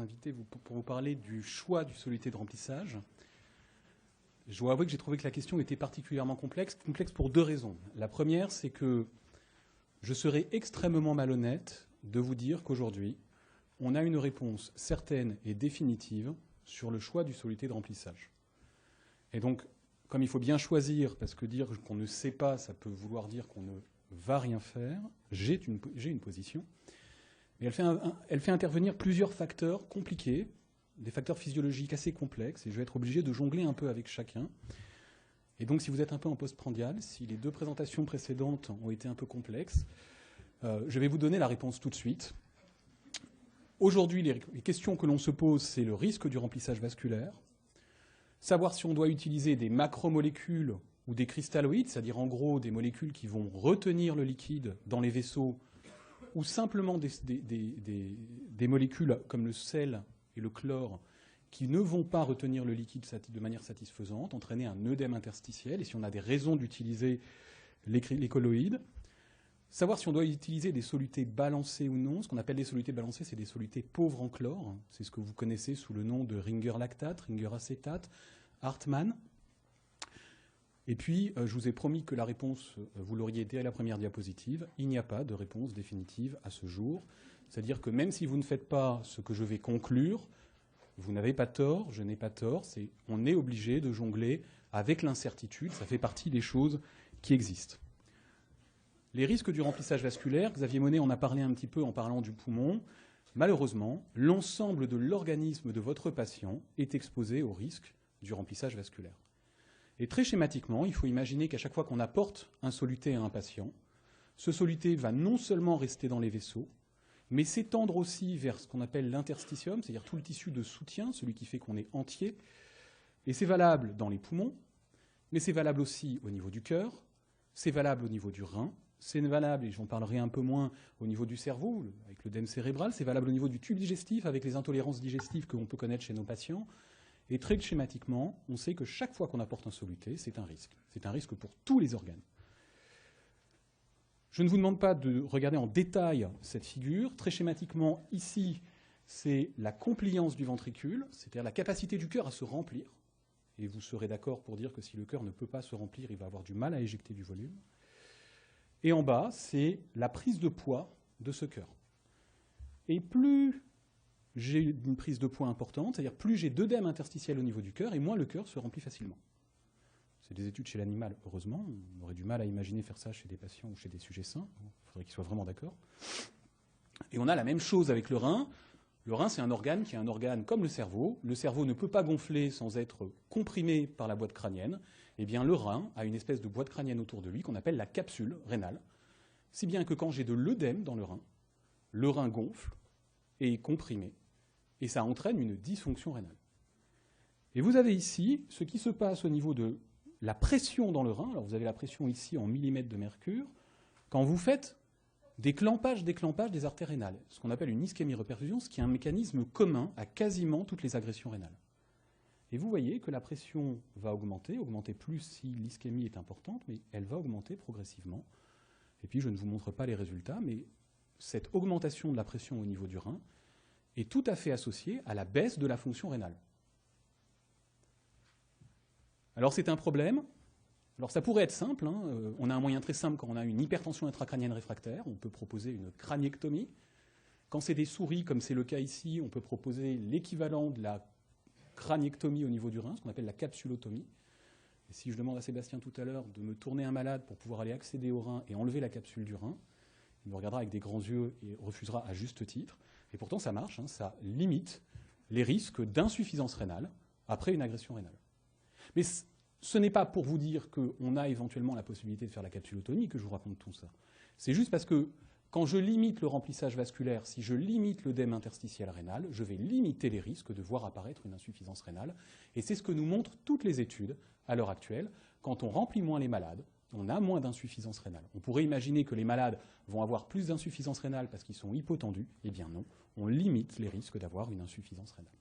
invité pour vous parler du choix du soluté de remplissage. Je dois avouer que j'ai trouvé que la question était particulièrement complexe pour deux raisons. La première, c'est que je serais extrêmement malhonnête de vous dire qu'aujourd'hui, on a une réponse certaine et définitive sur le choix du soluté de remplissage. Et donc, comme il faut bien choisir, parce que dire qu'on ne sait pas, ça peut vouloir dire qu'on ne va rien faire, j'ai une position. Et elle fait intervenir plusieurs facteurs compliqués, des facteurs physiologiques assez complexes, et je vais être obligé de jongler un peu avec chacun. Et donc, si vous êtes un peu en postprandial, si les deux présentations précédentes ont été un peu complexes, je vais vous donner la réponse tout de suite. Aujourd'hui, les questions que l'on se pose, c'est le risque du remplissage vasculaire, savoir si on doit utiliser des macromolécules ou des cristalloïdes, c'est-à-dire en gros des molécules qui vont retenir le liquide dans les vaisseaux, ou simplement des molécules comme le sel et le chlore qui ne vont pas retenir le liquide de manière satisfaisante, entraîner un œdème interstitiel, et si on a des raisons d'utiliser les colloïdes. Savoir si on doit utiliser des solutés balancées ou non. Ce qu'on appelle des solutés balancées, c'est des solutés pauvres en chlore. C'est ce que vous connaissez sous le nom de Ringer lactate, Ringer acétate, Hartmann. Et puis, je vous ai promis que la réponse, vous l'auriez dès la première diapositive. Il n'y a pas de réponse définitive à ce jour. C'est-à-dire que même si vous ne faites pas ce que je vais conclure, vous n'avez pas tort, je n'ai pas tort. On est obligé de jongler avec l'incertitude. Ça fait partie des choses qui existent. Les risques du remplissage vasculaire, Xavier Monet en a parlé un petit peu en parlant du poumon. Malheureusement, l'ensemble de l'organisme de votre patient est exposé au risque du remplissage vasculaire. Et très schématiquement, il faut imaginer qu'à chaque fois qu'on apporte un soluté à un patient, ce soluté va non seulement rester dans les vaisseaux, mais s'étendre aussi vers ce qu'on appelle l'interstitium, c'est-à-dire tout le tissu de soutien, celui qui fait qu'on est entier. Et c'est valable dans les poumons, mais c'est valable aussi au niveau du cœur, c'est valable au niveau du rein, c'est valable, et j'en parlerai un peu moins, au niveau du cerveau, avec l'œdème cérébral, c'est valable au niveau du tube digestif, avec les intolérances digestives que l'on peut connaître chez nos patients. Et très schématiquement, on sait que chaque fois qu'on apporte un soluté, c'est un risque. C'est un risque pour tous les organes. Je ne vous demande pas de regarder en détail cette figure. Très schématiquement, ici, c'est la compliance du ventricule, c'est-à-dire la capacité du cœur à se remplir. Et vous serez d'accord pour dire que si le cœur ne peut pas se remplir, il va avoir du mal à éjecter du volume. Et en bas, c'est la prise de poids de ce cœur. Et plus j'ai une prise de poids importante, c'est-à-dire plus j'ai d'œdème interstitiel au niveau du cœur, et moins le cœur se remplit facilement. C'est des études chez l'animal, heureusement. On aurait du mal à imaginer faire ça chez des patients ou chez des sujets sains. Il faudrait qu'ils soient vraiment d'accord. Et on a la même chose avec le rein. Le rein, c'est un organe qui est un organe comme le cerveau. Le cerveau ne peut pas gonfler sans être comprimé par la boîte crânienne. Eh bien, le rein a une espèce de boîte crânienne autour de lui qu'on appelle la capsule rénale. Si bien que quand j'ai de l'œdème dans le rein gonfle et est comprimé, et ça entraîne une dysfonction rénale. Et vous avez ici ce qui se passe au niveau de la pression dans le rein. Alors vous avez la pression ici en millimètres de mercure. Quand vous faites des clampages des artères rénales, ce qu'on appelle une ischémie-reperfusion, ce qui est un mécanisme commun à quasiment toutes les agressions rénales. Et vous voyez que la pression va augmenter plus si l'ischémie est importante, mais elle va augmenter progressivement. Et puis je ne vous montre pas les résultats, mais cette augmentation de la pression au niveau du rein est tout à fait associée à la baisse de la fonction rénale. Alors c'est un problème. Alors ça pourrait être simple, hein. On a un moyen très simple quand on a une hypertension intracrânienne réfractaire, on peut proposer une craniectomie. Quand c'est des souris, comme c'est le cas ici, on peut proposer l'équivalent de la craniectomie au niveau du rein, ce qu'on appelle la capsulotomie. Et si je demande à Sébastien tout à l'heure de me tourner un malade pour pouvoir aller accéder au rein et enlever la capsule du rein, il me regardera avec des grands yeux et refusera à juste titre. Et pourtant ça marche, hein, ça limite les risques d'insuffisance rénale après une agression rénale. Mais ce n'est pas pour vous dire qu'on a éventuellement la possibilité de faire la capsulotomie que je vous raconte tout ça. C'est juste parce que quand je limite le remplissage vasculaire, si je limite l'œdème interstitiel rénal, je vais limiter les risques de voir apparaître une insuffisance rénale. Et c'est ce que nous montrent toutes les études à l'heure actuelle. Quand on remplit moins les malades, on a moins d'insuffisance rénale. On pourrait imaginer que les malades vont avoir plus d'insuffisance rénale parce qu'ils sont hypotendus. Eh bien non, on limite les risques d'avoir une insuffisance rénale.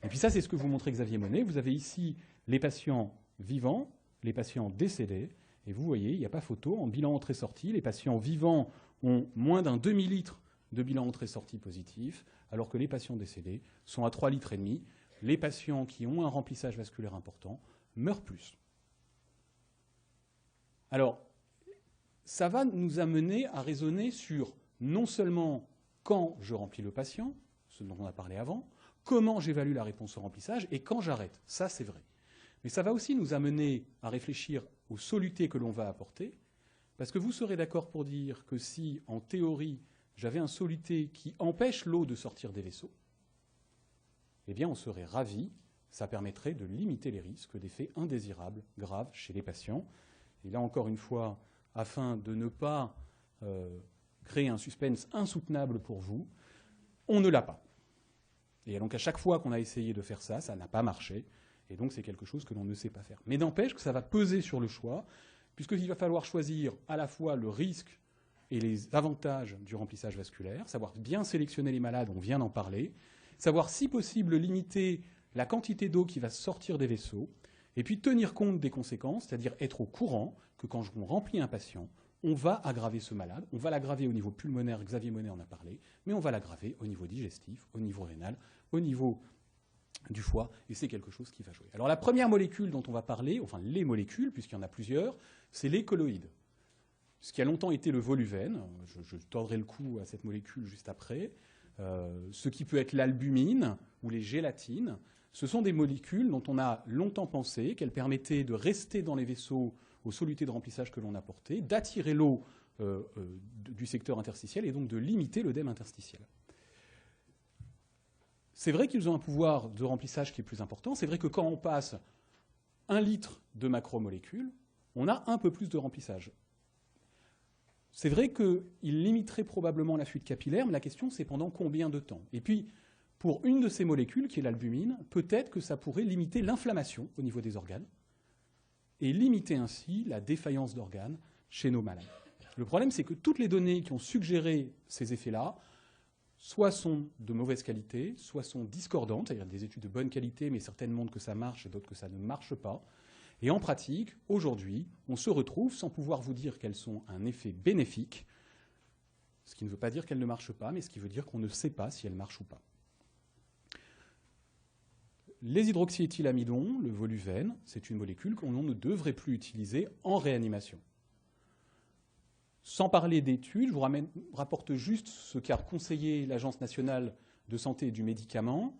Et puis ça, c'est ce que vous montrez Xavier Monet. Vous avez ici les patients vivants, les patients décédés. Et vous voyez, il n'y a pas photo. En bilan entrée-sortie, les patients vivants ont moins d'un demi-litre de bilan entrée-sortie positif. alors que les patients décédés sont à 3,5 litres. Les patients qui ont un remplissage vasculaire important meurent plus. Alors, ça va nous amener à raisonner sur non seulement quand je remplis le patient, ce dont on a parlé avant, comment j'évalue la réponse au remplissage et quand j'arrête. Ça, c'est vrai. Mais ça va aussi nous amener à réfléchir aux solutés que l'on va apporter, parce que vous serez d'accord pour dire que si, en théorie, j'avais un soluté qui empêche l'eau de sortir des vaisseaux, eh bien, on serait ravis. Ça permettrait de limiter les risques d'effets indésirables graves chez les patients. Et là, encore une fois, afin de ne pas créer un suspense insoutenable pour vous, on ne l'a pas. Et donc, à chaque fois qu'on a essayé de faire ça, ça n'a pas marché. Et donc, c'est quelque chose que l'on ne sait pas faire. Mais n'empêche que ça va peser sur le choix, puisqu'il va falloir choisir à la fois le risque et les avantages du remplissage vasculaire, savoir bien sélectionner les malades, on vient d'en parler, savoir si possible limiter la quantité d'eau qui va sortir des vaisseaux, et puis tenir compte des conséquences, c'est-à-dire être au courant que quand on remplit un patient, on va aggraver ce malade, on va l'aggraver au niveau pulmonaire, Xavier Monet en a parlé, mais on va l'aggraver au niveau digestif, au niveau rénal, au niveau du foie, et c'est quelque chose qui va jouer. Alors la première molécule dont on va parler, enfin les molécules, puisqu'il y en a plusieurs, c'est les colloïdes. Ce qui a longtemps été le voluvène, je tordrai le cou à cette molécule juste après, ce qui peut être l'albumine ou les gélatines, ce sont des molécules dont on a longtemps pensé qu'elles permettaient de rester dans les vaisseaux aux solutés de remplissage que l'on apportait, d'attirer l'eau du secteur interstitiel et donc de limiter l'œdème interstitiel. C'est vrai qu'ils ont un pouvoir de remplissage qui est plus important. C'est vrai que quand on passe 1 litre de macromolécules, on a un peu plus de remplissage. C'est vrai qu'ils limiteraient probablement la fuite capillaire, mais la question c'est pendant combien de temps. Et puis, pour une de ces molécules, qui est l'albumine, peut-être que ça pourrait limiter l'inflammation au niveau des organes et limiter ainsi la défaillance d'organes chez nos malades. Le problème, c'est que toutes les données qui ont suggéré ces effets-là, soit sont de mauvaise qualité, soit sont discordantes, c'est-à-dire des études de bonne qualité, mais certaines montrent que ça marche et d'autres que ça ne marche pas. Et en pratique, aujourd'hui, on se retrouve sans pouvoir vous dire qu'elles sont un effet bénéfique, ce qui ne veut pas dire qu'elles ne marchent pas, mais ce qui veut dire qu'on ne sait pas si elles marchent ou pas. Les hydroxyéthylamidons, le voluvène, c'est une molécule qu'on ne devrait plus utiliser en réanimation. Sans parler d'études, je vous rapporte juste ce qu'a conseillé l'Agence nationale de santé et du médicament.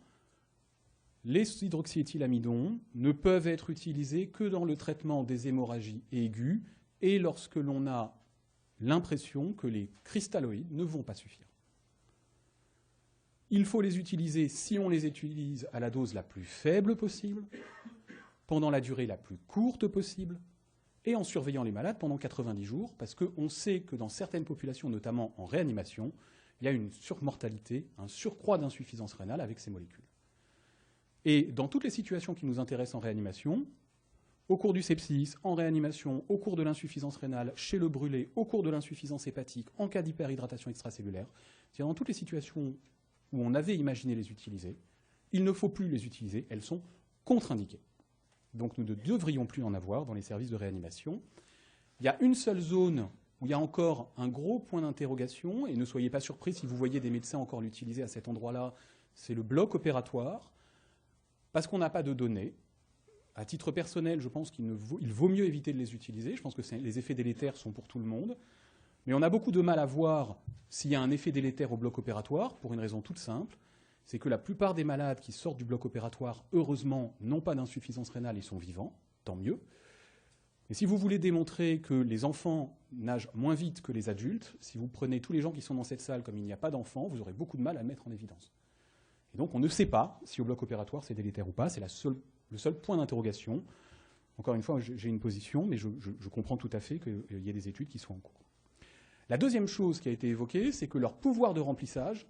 Les hydroxyéthylamidons ne peuvent être utilisés que dans le traitement des hémorragies aiguës et lorsque l'on a l'impression que les cristalloïdes ne vont pas suffire. Il faut les utiliser si on les utilise à la dose la plus faible possible, pendant la durée la plus courte possible, et en surveillant les malades pendant 90 jours, parce qu'on sait que dans certaines populations, notamment en réanimation, il y a une surmortalité, un surcroît d'insuffisance rénale avec ces molécules. Et dans toutes les situations qui nous intéressent en réanimation, au cours du sepsis, en réanimation, au cours de l'insuffisance rénale, chez le brûlé, au cours de l'insuffisance hépatique, en cas d'hyperhydratation extracellulaire, c'est-à-dire dans toutes les situations où on avait imaginé les utiliser, il ne faut plus les utiliser, elles sont contre-indiquées. Donc nous ne devrions plus en avoir dans les services de réanimation. Il y a une seule zone où il y a encore un gros point d'interrogation, et ne soyez pas surpris si vous voyez des médecins encore l'utiliser à cet endroit-là, c'est le bloc opératoire, parce qu'on n'a pas de données. À titre personnel, je pense qu'il vaut mieux éviter de les utiliser. Je pense que les effets délétères sont pour tout le monde. Mais on a beaucoup de mal à voir s'il y a un effet délétère au bloc opératoire, pour une raison toute simple, c'est que la plupart des malades qui sortent du bloc opératoire, heureusement, n'ont pas d'insuffisance rénale et sont vivants, tant mieux. Et si vous voulez démontrer que les enfants nagent moins vite que les adultes, si vous prenez tous les gens qui sont dans cette salle comme il n'y a pas d'enfants, vous aurez beaucoup de mal à le mettre en évidence. Et donc on ne sait pas si au bloc opératoire c'est délétère ou pas, c'est le seul point d'interrogation. Encore une fois, j'ai une position, mais je comprends tout à fait qu'il y ait des études qui soient en cours. La deuxième chose qui a été évoquée, c'est que leur pouvoir de remplissage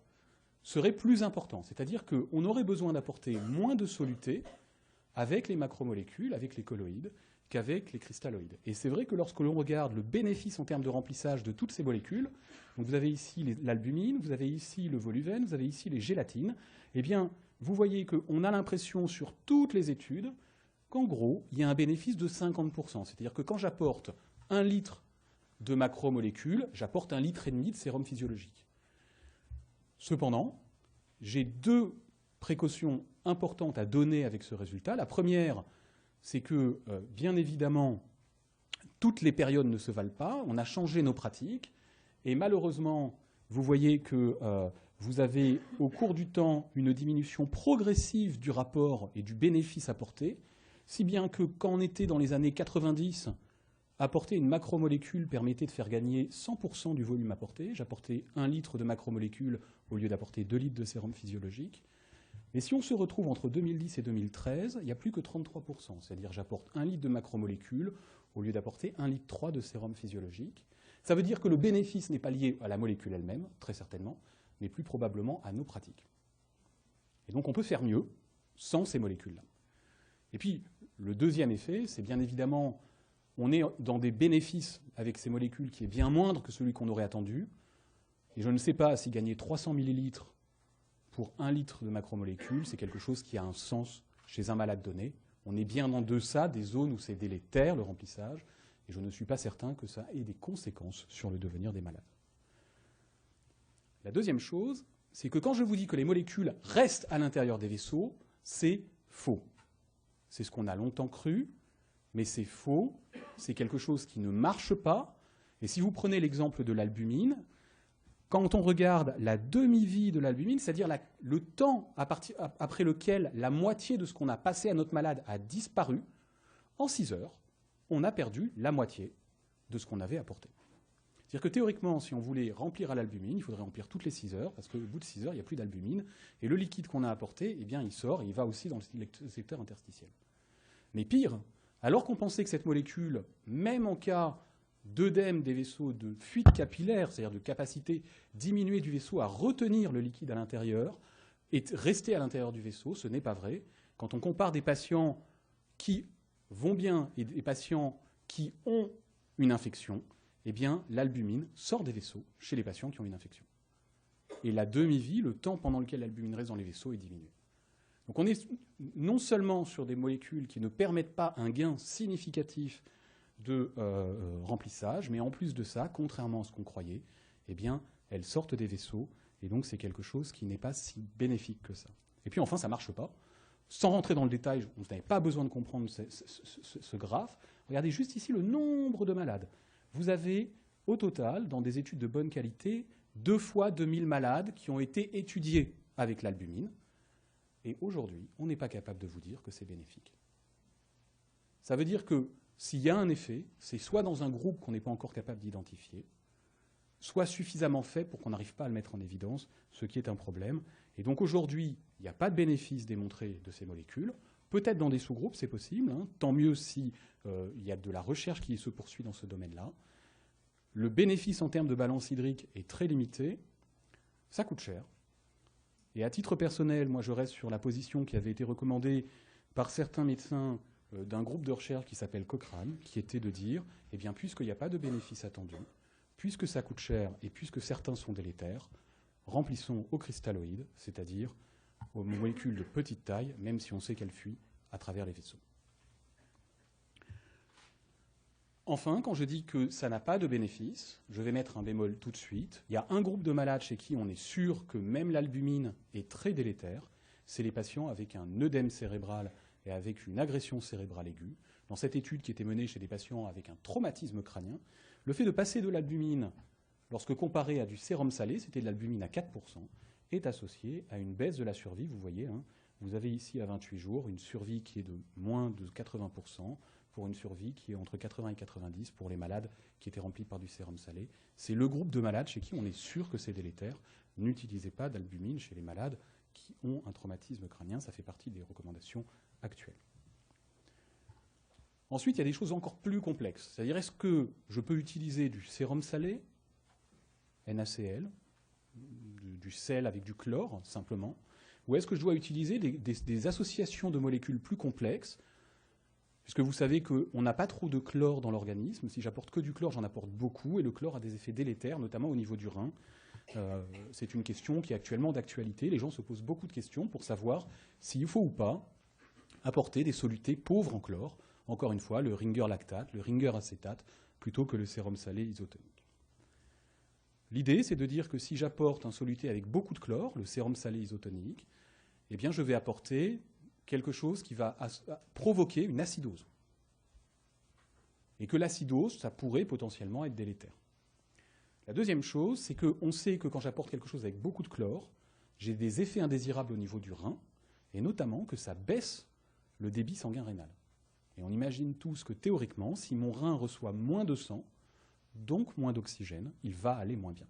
serait plus important. C'est-à-dire qu'on aurait besoin d'apporter moins de solutés avec les macromolécules, avec les colloïdes, qu'avec les cristalloïdes. Et c'est vrai que lorsque l'on regarde le bénéfice en termes de remplissage de toutes ces molécules, donc vous avez ici l'albumine, vous avez ici le voluvène, vous avez ici les gélatines, eh bien, vous voyez qu'on a l'impression sur toutes les études qu'en gros, il y a un bénéfice de 50%. C'est-à-dire que quand j'apporte 1 litre de macromolécules, j'apporte 1,5 litre de sérum physiologique. Cependant, j'ai deux précautions importantes à donner avec ce résultat. La première, c'est que, bien évidemment, toutes les périodes ne se valent pas. On a changé nos pratiques. Et malheureusement, vous voyez que vous avez, au cours du temps, une diminution progressive du rapport et du bénéfice apporté, si bien que quand on était dans les années 90, apporter une macromolécule permettait de faire gagner 100% du volume apporté. J'apportais 1 litre de macromolécule au lieu d'apporter 2 litres de sérum physiologique. Mais si on se retrouve entre 2010 et 2013, il n'y a plus que 33%. C'est-à-dire j'apporte 1 litre de macromolécule au lieu d'apporter 1,3 litre de sérum physiologique. Ça veut dire que le bénéfice n'est pas lié à la molécule elle-même, très certainement, mais plus probablement à nos pratiques. Et donc on peut faire mieux sans ces molécules-là. Et puis, le deuxième effet, c'est bien évidemment, on est dans des bénéfices avec ces molécules qui est bien moindre que celui qu'on aurait attendu. Et je ne sais pas si gagner 300 millilitres pour 1 litre de macromolécules, c'est quelque chose qui a un sens chez un malade donné. On est bien en deçà des zones où c'est délétère, le remplissage, et je ne suis pas certain que ça ait des conséquences sur le devenir des malades. La deuxième chose, c'est que quand je vous dis que les molécules restent à l'intérieur des vaisseaux, c'est faux. C'est ce qu'on a longtemps cru, mais c'est faux, c'est quelque chose qui ne marche pas. Et si vous prenez l'exemple de l'albumine, quand on regarde la demi-vie de l'albumine, c'est-à-dire le temps après lequel la moitié de ce qu'on a passé à notre malade a disparu, en 6 heures, on a perdu la moitié de ce qu'on avait apporté. C'est-à-dire que théoriquement, si on voulait remplir à l'albumine, il faudrait remplir toutes les 6 heures, parce qu'au bout de 6 heures, il n'y a plus d'albumine, et le liquide qu'on a apporté, eh bien, il sort et il va aussi dans le secteur interstitiel. Mais pire, alors qu'on pensait que cette molécule, même en cas d'œdème des vaisseaux, de fuite capillaire, c'est-à-dire de capacité diminuée du vaisseau à retenir le liquide à l'intérieur et rester à l'intérieur du vaisseau, ce n'est pas vrai. Quand on compare des patients qui vont bien et des patients qui ont une infection, eh bien, l'albumine sort des vaisseaux chez les patients qui ont une infection. Et la demi-vie, le temps pendant lequel l'albumine reste dans les vaisseaux, est diminué. Donc on est non seulement sur des molécules qui ne permettent pas un gain significatif de remplissage, mais en plus de ça, contrairement à ce qu'on croyait, eh bien, elles sortent des vaisseaux, et donc c'est quelque chose qui n'est pas si bénéfique que ça. Et puis enfin, ça ne marche pas. Sans rentrer dans le détail, vous n'avez pas besoin de comprendre ce graphe. Regardez juste ici le nombre de malades. Vous avez, au total, dans des études de bonne qualité, 2 fois 2000 malades qui ont été étudiés avec l'albumine. Et aujourd'hui, on n'est pas capable de vous dire que c'est bénéfique. Ça veut dire que s'il y a un effet, c'est soit dans un groupe qu'on n'est pas encore capable d'identifier, soit suffisamment fait pour qu'on n'arrive pas à le mettre en évidence, ce qui est un problème. Et donc aujourd'hui, il n'y a pas de bénéfice démontré de ces molécules. Peut-être dans des sous-groupes, c'est possible. Tant mieux si il y a de la recherche qui se poursuit dans ce domaine-là. Le bénéfice en termes de balance hydrique est très limité. Ça coûte cher. Et à titre personnel, moi je reste sur la position qui avait été recommandée par certains médecins d'un groupe de recherche qui s'appelle Cochrane, qui était de dire, eh bien, puisqu'il n'y a pas de bénéfice attendu, puisque ça coûte cher et puisque certains sont délétères, remplissons aux cristalloïdes, c'est-à-dire aux molécules de petite taille, même si on sait qu'elles fuient à travers les vaisseaux. Enfin, quand je dis que ça n'a pas de bénéfice, je vais mettre un bémol tout de suite. Il y a un groupe de malades chez qui on est sûr que même l'albumine est très délétère, c'est les patients avec un œdème cérébral et avec une agression cérébrale aiguë. Dans cette étude qui était menée chez des patients avec un traumatisme crânien, le fait de passer de l'albumine, lorsque comparé à du sérum salé, c'était de l'albumine à 4%, est associé à une baisse de la survie. Vous voyez, vous avez ici à 28 jours une survie qui est de moins de 80%, pour une survie qui est entre 80 et 90 pour les malades qui étaient remplis par du sérum salé. C'est le groupe de malades chez qui on est sûr que c'est délétère. N'utilisez pas d'albumine chez les malades qui ont un traumatisme crânien. Ça fait partie des recommandations actuelles. Ensuite, il y a des choses encore plus complexes. C'est-à-dire, est-ce que je peux utiliser du sérum salé, NaCl, du sel avec du chlore, simplement, ou est-ce que je dois utiliser des associations de molécules plus complexes, puisque vous savez qu'on n'a pas trop de chlore dans l'organisme. Si j'apporte que du chlore, j'en apporte beaucoup, et le chlore a des effets délétères, notamment au niveau du rein. C'est une question qui est actuellement d'actualité. Les gens se posent beaucoup de questions pour savoir s'il faut ou pas apporter des solutés pauvres en chlore, encore une fois, le Ringer lactate, le Ringer acétate, plutôt que le sérum salé isotonique. L'idée, c'est de dire que si j'apporte un soluté avec beaucoup de chlore, le sérum salé isotonique, eh bien, je vais apporter quelque chose qui va provoquer une acidose. Et que l'acidose, ça pourrait potentiellement être délétère. La deuxième chose, c'est qu'on sait que quand j'apporte quelque chose avec beaucoup de chlore, j'ai des effets indésirables au niveau du rein, et notamment que ça baisse le débit sanguin rénal. Et on imagine tous que théoriquement, si mon rein reçoit moins de sang, donc moins d'oxygène, il va aller moins bien.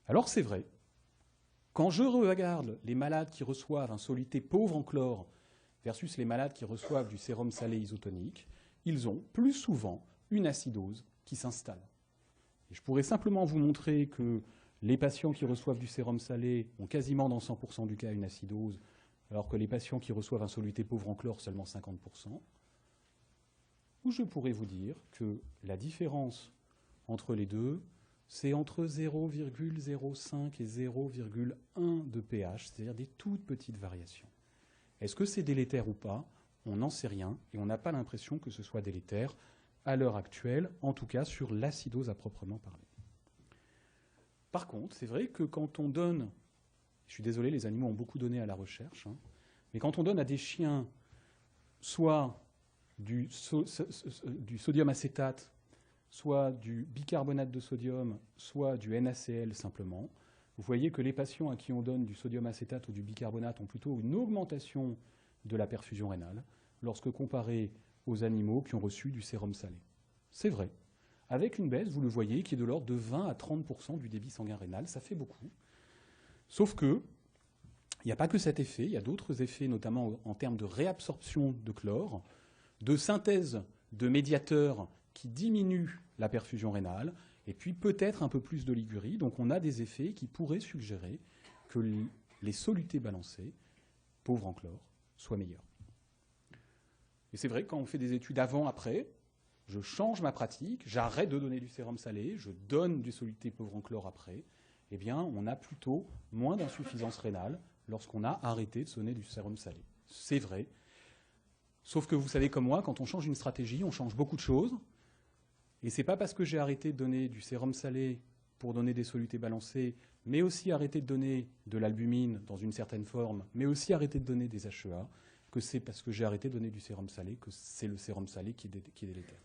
Alors c'est vrai, quand je regarde les malades qui reçoivent un soluté pauvre en chlore versus les malades qui reçoivent du sérum salé isotonique, ils ont plus souvent une acidose qui s'installe. Et je pourrais simplement vous montrer que les patients qui reçoivent du sérum salé ont quasiment dans 100% du cas une acidose, alors que les patients qui reçoivent un soluté pauvre en chlore, seulement 50%. Ou je pourrais vous dire que la différence entre les deux, c'est entre 0,05 et 0,1 de pH, c'est-à-dire des toutes petites variations. Est-ce que c'est délétère ou pas? On n'en sait rien, et on n'a pas l'impression que ce soit délétère à l'heure actuelle, en tout cas sur l'acidose à proprement parler. Par contre, c'est vrai que quand on donne, je suis désolé, les animaux ont beaucoup donné à la recherche, mais quand on donne à des chiens soit du sodium acétate, soit du bicarbonate de sodium, soit du NaCl simplement, vous voyez que les patients à qui on donne du sodium acétate ou du bicarbonate ont plutôt une augmentation de la perfusion rénale lorsque comparé aux animaux qui ont reçu du sérum salé. C'est vrai. Avec une baisse, vous le voyez, qui est de l'ordre de 20 à 30% du débit sanguin rénal, ça fait beaucoup. Sauf que, il n'y a pas que cet effet, il y a d'autres effets, notamment en termes de réabsorption de chlore, de synthèse de médiateurs qui diminuent la perfusion rénale, et puis peut-être un peu plus d'oligurie. Donc on a des effets qui pourraient suggérer que les solutés balancés, pauvres en chlore, soient meilleurs. Et c'est vrai que quand on fait des études avant-après, je change ma pratique, j'arrête de donner du sérum salé, je donne du soluté pauvre en chlore après, eh bien on a plutôt moins d'insuffisance rénale lorsqu'on a arrêté de donner du sérum salé. C'est vrai. Sauf que vous savez comme moi, quand on change une stratégie, on change beaucoup de choses. Et ce n'est pas parce que j'ai arrêté de donner du sérum salé pour donner des solutés balancés, mais aussi arrêté de donner de l'albumine dans une certaine forme, mais aussi arrêté de donner des HEA, que c'est parce que j'ai arrêté de donner du sérum salé que c'est le sérum salé qui est délétère.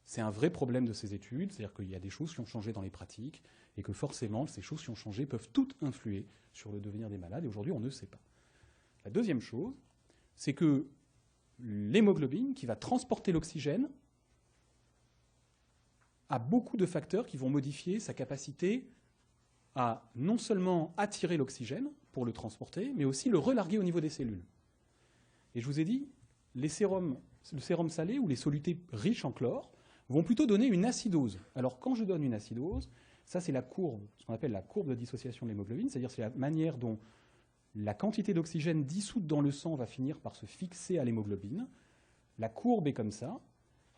C'est un vrai problème de ces études, c'est-à-dire qu'il y a des choses qui ont changé dans les pratiques et que forcément, ces choses qui ont changé peuvent toutes influer sur le devenir des malades, et aujourd'hui, on ne sait pas. La deuxième chose, c'est que l'hémoglobine, qui va transporter l'oxygène, a beaucoup de facteurs qui vont modifier sa capacité à non seulement attirer l'oxygène pour le transporter, mais aussi le relarguer au niveau des cellules. Et je vous ai dit, le sérum salé ou les solutés riches en chlore vont plutôt donner une acidose. Alors quand je donne une acidose, ça c'est la courbe, ce qu'on appelle la courbe de dissociation de l'hémoglobine, c'est-à-dire c'est la manière dont la quantité d'oxygène dissoute dans le sang va finir par se fixer à l'hémoglobine. La courbe est comme ça,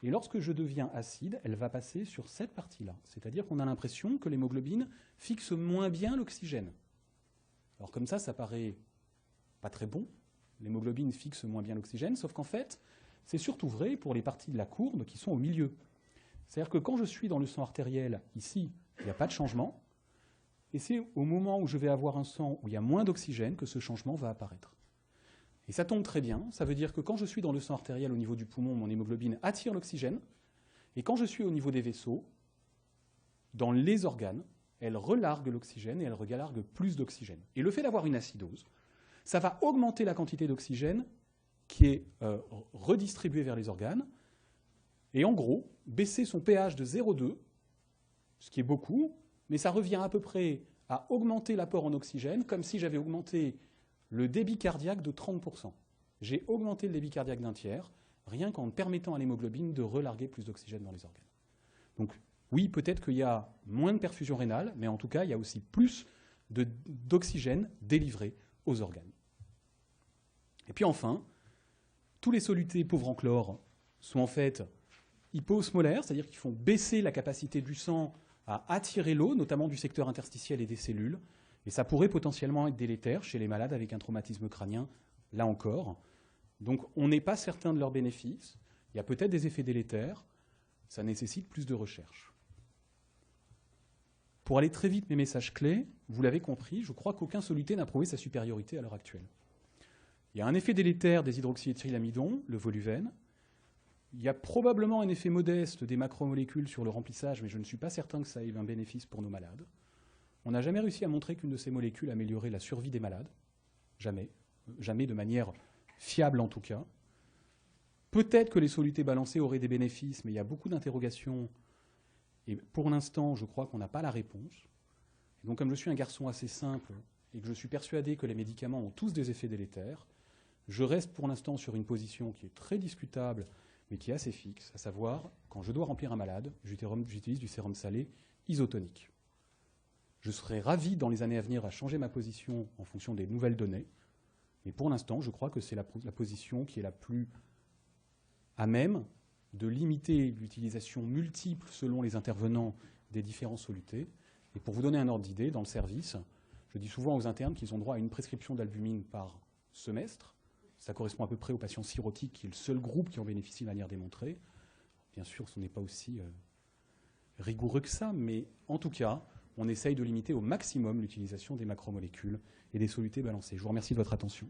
et lorsque je deviens acide, elle va passer sur cette partie-là. C'est-à-dire qu'on a l'impression que l'hémoglobine fixe moins bien l'oxygène. Alors comme ça paraît pas très bon. L'hémoglobine fixe moins bien l'oxygène, sauf qu'en fait, c'est surtout vrai pour les parties de la courbe qui sont au milieu. C'est-à-dire que quand je suis dans le sang artériel, ici, il n'y a pas de changement, et c'est au moment où je vais avoir un sang où il y a moins d'oxygène que ce changement va apparaître. Et ça tombe très bien, ça veut dire que quand je suis dans le sang artériel au niveau du poumon, mon hémoglobine attire l'oxygène, et quand je suis au niveau des vaisseaux, dans les organes, elle relargue l'oxygène et elle relargue plus d'oxygène. Et le fait d'avoir une acidose, ça va augmenter la quantité d'oxygène qui est redistribuée vers les organes, et en gros, baisser son pH de 0,2, ce qui est beaucoup, mais ça revient à peu près à augmenter l'apport en oxygène, comme si j'avais augmenté le débit cardiaque de 30%. J'ai augmenté le débit cardiaque d'un tiers, rien qu'en permettant à l'hémoglobine de relarguer plus d'oxygène dans les organes. Donc oui, peut-être qu'il y a moins de perfusion rénale, mais en tout cas, il y a aussi plus d'oxygène délivré aux organes. Et puis enfin, tous les solutés pauvres en chlore sont en fait hypoosmolaires, c'est-à-dire qu'ils font baisser la capacité du sang à attirer l'eau, notamment du secteur interstitiel et des cellules, et ça pourrait potentiellement être délétère chez les malades avec un traumatisme crânien, là encore. Donc on n'est pas certain de leurs bénéfices, il y a peut-être des effets délétères, ça nécessite plus de recherche. Pour aller très vite, mes messages clés, vous l'avez compris, je crois qu'aucun soluté n'a prouvé sa supériorité à l'heure actuelle. Il y a un effet délétère des hydroxyéthylamidons, le voluvène. Il y a probablement un effet modeste des macromolécules sur le remplissage, mais je ne suis pas certain que ça ait un bénéfice pour nos malades. On n'a jamais réussi à montrer qu'une de ces molécules améliorait la survie des malades. Jamais. Jamais de manière fiable en tout cas. Peut-être que les solutés balancés auraient des bénéfices, mais il y a beaucoup d'interrogations. Et pour l'instant, je crois qu'on n'a pas la réponse. Et donc, comme je suis un garçon assez simple et que je suis persuadé que les médicaments ont tous des effets délétères, je reste pour l'instant sur une position qui est très discutable, mais qui est assez fixe, à savoir, quand je dois remplir un malade, j'utilise du sérum salé isotonique. Je serai ravi dans les années à venir à changer ma position en fonction des nouvelles données, mais pour l'instant, je crois que c'est la position qui est la plus à même de limiter l'utilisation multiple selon les intervenants des différents solutés. Et pour vous donner un ordre d'idée, dans le service, je dis souvent aux internes qu'ils ont droit à une prescription d'albumine par semestre. Ça correspond à peu près aux patients cirrhotiques, qui est le seul groupe qui en bénéficie de manière démontrée. Bien sûr, ce n'est pas aussi rigoureux que ça, mais en tout cas, on essaye de limiter au maximum l'utilisation des macromolécules et des solutés balancés. Je vous remercie de votre attention.